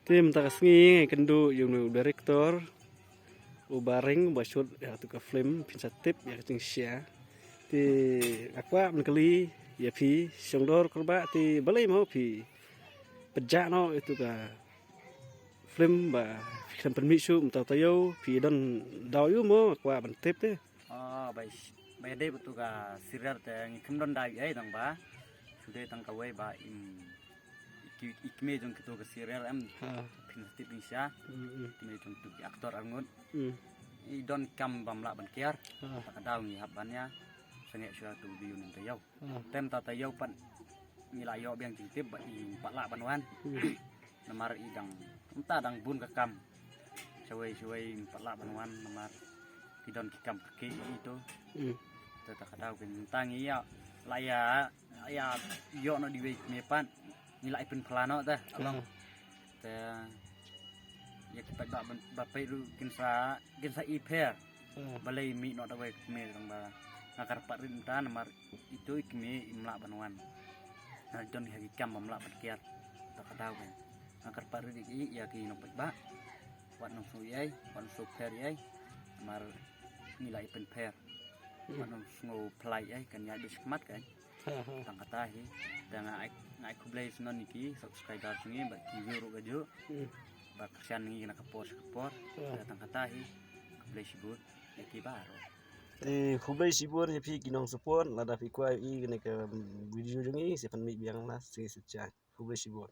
Tim takasngi kendo yung director ubaring basud ya tu ka film pinsatip ya kacing sia ti akwa menkeli ya pi songdor korba ti balai mau pi pejak no itu ka film ba film permisu mta tayo pi don daw yu mo akwa bantip te Bai dai betul ka sirar te ngikem don dai ai tang ba sudah tang kawai ba ikme jong kito ka sirar am pinatip Indonesia ikme jong tu aktor angun I don kam bamla ban kiar takadaw ni habannya sengek suatu biu ning tayau tem ta tayau pan nilayo biang jingtip ba I patla banwan namar idang entah dang bun ka kam cewai patla banwan namar idon kikam ke itu takadaw bintang iya laya ya yo no diwe mepan nilai pen pelano ta along te ya kita ba pe lu kinsa iper balai mi no dawe me tang ba ngakar parin ta namar itu ikme imla banwan na don hagi kam mamla berkiat takadaw ngakar parin iki ya ki no ba wat no suyai wan super yai mar nilai pen per wan no play ai kan ya dismat kan tang kata hi dan ngai kublai sunan niki subscriber sungi ba TV ro gajo ba kasian ngi na kapor tang kata hi kublai sibut iki baro hublai sibur ya pi ginong support lada pi kwa I ne ka video jungi se pan mi biang na se secha hublai sibur